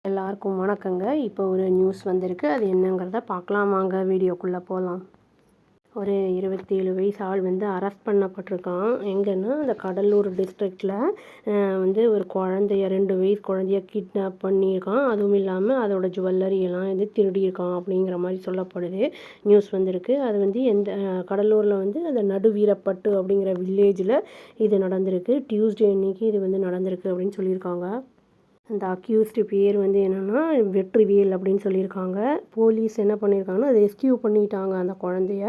எல்லாருக்கும் வணக்கங்க. இப்போ ஒரு நியூஸ் வந்திருக்கு. அது என்னங்கிறத பார்க்கலாம் வாங்க. வீடியோக்குள்ளே போகலாம். ஒரு 27 வயசு ஆள் வந்து அரெஸ்ட் பண்ணப்பட்டிருக்கான். எங்கன்னா அந்த கடலூர் டிஸ்ட்ரிக்டில் ஒரு குழந்தைய 2 வயசு குழந்தைய கிட்னாப் பண்ணியிருக்கான். அதுவும் இல்லாமல் அதோட ஜுவல்லரி எல்லாம் திருடியிருக்கான் அப்படிங்கிற மாதிரி சொல்லப்படுது. நியூஸ் வந்திருக்கு. அது எந்த கடலூரில் அந்த நடுவீரப்பட்டு அப்படிங்கிற வில்லேஜில் இது நடந்திருக்கு. டியூஸ்டே அன்னைக்கு இது நடந்திருக்கு அப்படின்னு சொல்லியிருக்காங்க. அந்த அக்யூஸ்டு பேர் என்னென்னா வெற்றிவேல் அப்படின்னு சொல்லியிருக்காங்க. போலீஸ் என்ன பண்ணியிருக்காங்கன்னா அதை ரெஸ்கியூ பண்ணிட்டாங்க. அந்த குழந்தைய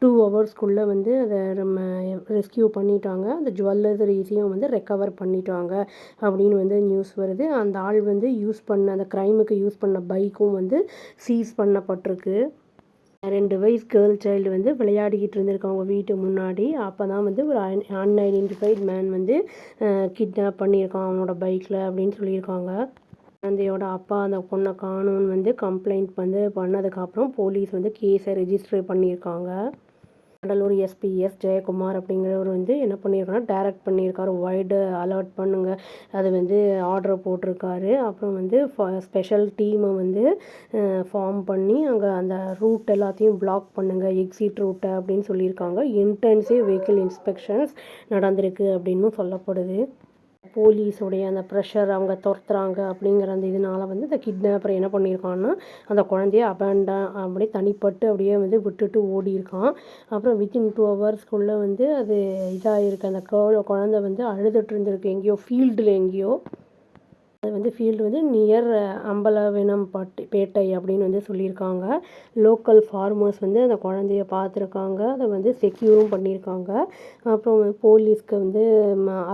2 ஹவர்ஸ்க்குள்ளே அதை நம்ம ரெஸ்கியூ பண்ணிட்டாங்க. அந்த ஜுவல்லரிஸையும் ரெக்கவர் பண்ணிட்டாங்க அப்படின்னு நியூஸ் வருது. அந்த ஆள் யூஸ் பண்ண அந்த க்ரைமுக்கு யூஸ் பண்ண பைக்கும் சீஸ் பண்ணப்பட்டிருக்கு. 2 வயசு கேர்ள் சைல்டு விளையாடிக்கிட்டு இருந்திருக்காங்க வீட்டு முன்னாடி. அப்போ தான் ஒரு அன்ஐடென்டிஃபைட் மேன் கிட்னாப் பண்ணியிருக்கான் அவனோட பைக்கில் அப்படின்னு சொல்லியிருக்காங்க. குழந்தையோட அப்பா அந்த பொண்ணை காணும்னு கம்ப்ளைண்ட் பண்ணதுக்கப்புறம் போலீஸ் கேஸை ரெஜிஸ்டர் பண்ணியிருக்காங்க. கடலூர் எஸ்பி ஜெயக்குமார் அப்படிங்கிறவர் என்ன பண்ணியிருக்காருன்னா டைரக்ட் பண்ணியிருக்காரு. வைடு அலர்ட் பண்ணுங்கள் அது ஆர்டர் போட்டிருக்காரு. அப்புறம் ஸ்பெஷல் டீமை ஃபார்ம் பண்ணி அங்கே அந்த ரூட் எல்லாத்தையும் பிளாக் பண்ணுங்கள், எக்ஸிட் ரூட்டை அப்படின்னு சொல்லியிருக்காங்க. இன்டென்சிவ் வெஹிக்கிள் இன்ஸ்பெக்ஷன்ஸ் நடந்திருக்கு அப்படின்னு சொல்லப்படுது. போலீஸுடைய அந்த ப்ரெஷர் அவங்க துரத்துறாங்க அப்படிங்கிற அந்த இதனால் இந்த கிட்னாப்பர் என்ன பண்ணியிருக்கான்னா அந்த குழந்தைய அபேண்டன் அப்படியே தனிப்பட்டு அப்படியே விட்டுட்டு ஓடியிருக்கான். அப்புறம் வித்தின் 2 ஹவர்ஸ்க்குள்ளே அது இதாகிருக்கு. அந்த குழந்தை அழுதுட்டு இருந்திருக்கு எங்கேயோ ஃபீல்டில் எங்கேயோ. அது ஃபீல்டு நியர் அம்பலவனம் பேட்டை அப்படின்னு சொல்லியிருக்காங்க. லோக்கல் ஃபார்மர்ஸ் அந்த குழந்தைய பார்த்துருக்காங்க. அதை செக்யூரும் பண்ணியிருக்காங்க. அப்புறம் போலீஸ்க்கு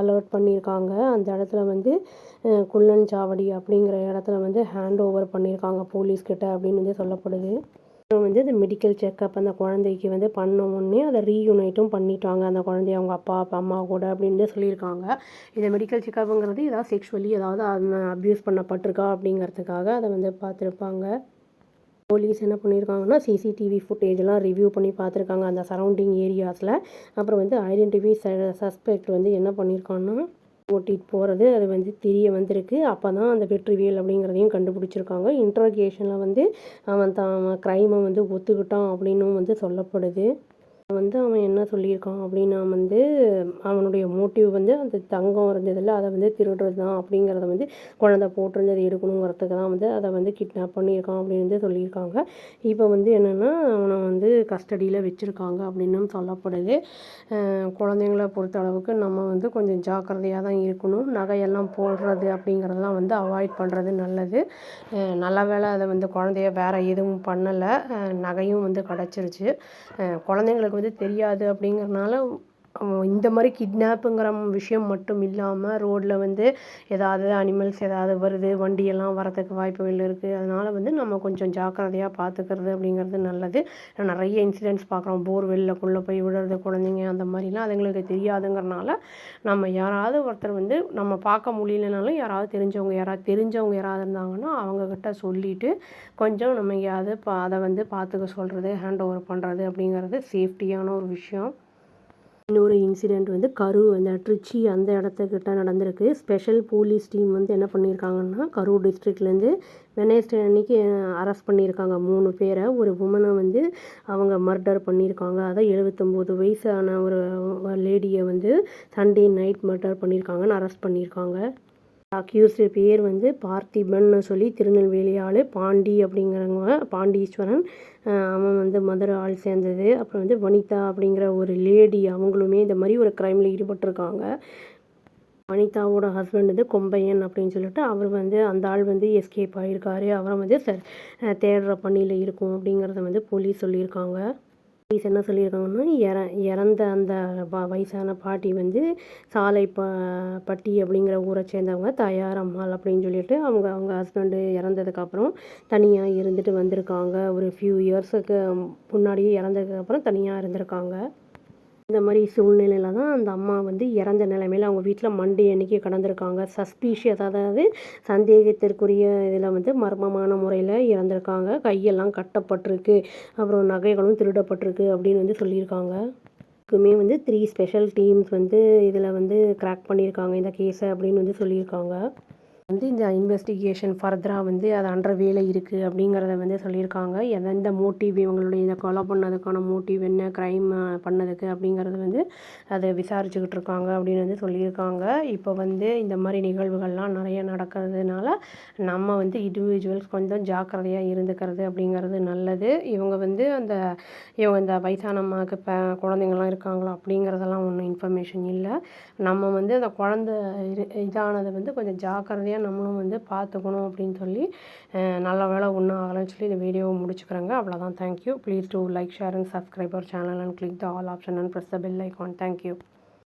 அலர்ட் பண்ணியிருக்காங்க. அந்த இடத்துல குள்ளஞ்சாவடி அப்படிங்கிற இடத்துல ஹேண்ட் ஓவர் பண்ணியிருக்காங்க போலீஸ்கிட்ட அப்படின்னு சொல்லப்படுது. அப்புறம் இந்த மெடிக்கல் செக்கப் அந்த குழந்தைக்கு பண்ண உடனே அதை ரீயூனைட்டும் பண்ணிட்டாங்க அந்த குழந்தைய அவங்க அப்பா அம்மா கூட அப்படின்னு சொல்லியிருக்காங்க. இந்த மெடிக்கல் செக்கப்புங்கிறது ஏதாவது செக்ஷுவலி ஏதாவது அப்யூஸ் பண்ணப்பட்டிருக்கா அப்படிங்கிறதுக்காக அதை பார்த்துருப்பாங்க. போலீஸ் என்ன பண்ணியிருக்காங்கன்னா சிசிடிவி ஃபுட்டேஜெலாம் ரிவ்யூ பண்ணி பார்த்துருக்காங்க அந்த சரௌண்டிங் ஏரியாஸில். அப்புறம் ஐடென்டிஃபை சஸ்பெக்ட் என்ன பண்ணியிருக்காங்கன்னா ஓட்டிகிட்டு போகிறது அது தெரிய வந்திருக்கு. அப்போ தான் அந்த வெற்றிவேல் அப்படிங்கிறதையும் கண்டுபிடிச்சிருக்காங்க. இன்ட்ரோகேஷனில் அவன் க்ரைமை ஒத்துக்கிட்டான் அப்படின்னும் சொல்லப்படுது. அவன் என்ன சொல்லியிருக்கான் அப்படின்னா அவனுடைய மோட்டிவ் அந்த தங்கம் இருந்ததில்ல அதை திருடுறது தான் அப்படிங்கிறத குழந்தை போட்டிருந்தது எடுக்கணுங்கிறதுக்கு தான் அதை கிட்னாப் பண்ணியிருக்கான் அப்படின்னு சொல்லியிருக்காங்க. இப்போ என்னென்னா அவனை கஸ்டடியில் வச்சுருக்காங்க அப்படின்னும் சொல்லப்படுது. குழந்தைங்கள பொறுத்த அளவுக்கு நம்ம கொஞ்சம் ஜாக்கிரதையாக தான் இருக்கணும். நகையெல்லாம் போடுறது அப்படிங்கிறதெல்லாம் அவாய்ட் பண்ணுறது நல்லது. நல்ல வேளை அதை குழந்தைய வேறு எதுவும் பண்ணலை. நகையும் கிடச்சிருச்சு. குழந்தைங்களுக்கு தெரியாது அப்படிங்கிறனால இந்த மாதிரி கிட்னாப்புங்கிற விஷயம் மட்டும் இல்லாமல் ரோட்டில் ஏதாவது அனிமல்ஸ் ஏதாவது வருது, வண்டியெல்லாம் வரதுக்கு வாய்ப்புகள் இருக்குது. அதனால் நம்ம கொஞ்சம் ஜாக்கிரதையாக பார்த்துக்கிறது அப்படிங்கிறது நல்லது. நிறைய இன்சிடென்ட்ஸ் பார்க்குறோம். போர்வெல்லுக்குள்ளே போய் விழுறது குழந்தைங்க அந்த மாதிரிலாம் அதுங்களுக்கு தெரியாதுங்கிறனால நம்ம யாராவது ஒருத்தர் நம்ம பார்க்க முடியலனாலும் யாராவது தெரிஞ்சவங்க யாராவது இருந்தாங்கன்னா அவங்கக்கிட்ட சொல்லிவிட்டு கொஞ்சம் நம்ம எங்கேயாவது அதை பார்த்துக்க சொல்கிறது, ஹேண்ட் ஓவர் பண்ணுறது அப்படிங்கிறது சேஃப்டியான ஒரு விஷயம். இன்னொரு இன்சிடெண்ட் கரூர் ட்ரிச்சி அந்த இடத்துக்கிட்ட நடந்திருக்கு. ஸ்பெஷல் போலீஸ் டீம் என்ன பண்ணியிருக்காங்கன்னா கரூர் டிஸ்ட்ரிக்ட்லேருந்து வெனஸ்டே அன்னைக்கு அரெஸ்ட் பண்ணியிருக்காங்க 3 பேரை. ஒரு உமனை அவங்க மர்டர் பண்ணியிருக்காங்க. அதான் 79 வயசான ஒரு லேடியை சண்டே நைட் மர்டர் பண்ணியிருக்காங்கன்னு அரெஸ்ட் பண்ணியிருக்காங்க. அக்யூஸ்டு பேர் பார்த்திபன் சொல்லி திருநெல்வேலி ஆள். பாண்டி அப்படிங்கிறவங்க பாண்டீஸ்வரன், அவன் மதுரை ஆள் சேர்ந்தது. அப்புறம் வனிதா அப்படிங்கிற ஒரு லேடி, அவங்களுமே இந்த மாதிரி ஒரு க்ரைமில் ஈடுபட்டிருக்காங்க. வனிதாவோட ஹஸ்பண்ட் கொம்பையன் அப்படின்னு சொல்லிட்டு அவர் அந்த ஆள் எஸ்கேப் ஆகியிருக்காரு. அவரை தேடுற பணியில் இருக்கும் அப்படிங்கிறத போலீஸ் சொல்லியிருக்காங்க. போலீஸ் என்ன சொல்லியிருக்காங்கன்னா இறந்த அந்த வயசான பாட்டி சாலை பட்டி அப்படிங்கிற ஊரை சேர்ந்தவங்க தயாரம்மாள் அப்படின்னு சொல்லிட்டு அவங்க ஹஸ்பண்டு இறந்ததுக்கப்புறம் தனியாக இருந்துட்டு வந்திருக்காங்க. ஒரு ஃபியூ இயர்ஸுக்கு முன்னாடியே இறந்ததுக்கப்புறம் தனியாக இருந்திருக்காங்க. இந்த மாதிரி சூழ்நிலையில் தான் அந்த அம்மா இறந்த நிலைமையில் அவங்க வீட்டில் மண்டே அன்னைக்கு கடந்திருக்காங்க. சஸ்பீஷியஸ், அதாவது சந்தேகத்திற்குரிய இதில் மர்மமான முறையில் இறந்துருக்காங்க. கையெல்லாம் கட்டப்பட்டிருக்கு. அப்புறம் நகைகளும் திருடப்பட்டிருக்கு அப்படின்னு சொல்லியிருக்காங்க. இதுக்குமே 3 ஸ்பெஷல் டீம்ஸ் இதில் கிராக் பண்ணியிருக்காங்க இந்த கேஸை அப்படின்னு சொல்லியிருக்காங்க. வந்து இந்த இன்வெஸ்டிகேஷன் ஃபர்தராக வந்து அது அண்டர் வேல இருக்குது அப்படிங்கிறத வந்து சொல்லியிருக்காங்க. எந்த மோட்டிவ் இவங்களுடைய இதை கொலை பண்ணதுக்கான மோட்டிவ் என்ன, க்ரைம் பண்ணதுக்கு அப்படிங்கிறது வந்து அதை விசாரிச்சுக்கிட்டு இருக்காங்க அப்படின்னு வந்து சொல்லியிருக்காங்க. இப்போ வந்து இந்த மாதிரி நிகழ்வுகள்லாம் நிறைய நடக்கிறதுனால நம்ம வந்து இண்டிவிஜுவல்ஸ் கொஞ்சம் ஜாக்கிரதையாக இருந்துக்கிறது அப்படிங்கிறது நல்லது. இவங்க இந்த வயசானம்மாவுக்கு குழந்தைங்கள்லாம் இருக்காங்களா அப்படிங்கிறதெல்லாம் ஒன்றும் இன்ஃபர்மேஷன் இல்லை. நம்ம வந்து அந்த குழந்த இதானதை வந்து கொஞ்சம் ஜாக்கிரதையாக நம்மளும் வந்து பார்த்துக்கணும் அப்படின்னு சொல்லி நல்ல வேளை ஒன்றும் ஆகலைன்னு சொல்லி இந்த வீடியோவை முடிச்சுக்கிறேங்க. அவ்வளோதான். Thank you. Please do like, share and subscribe our channel and click the all option and press the bell icon. Thank you.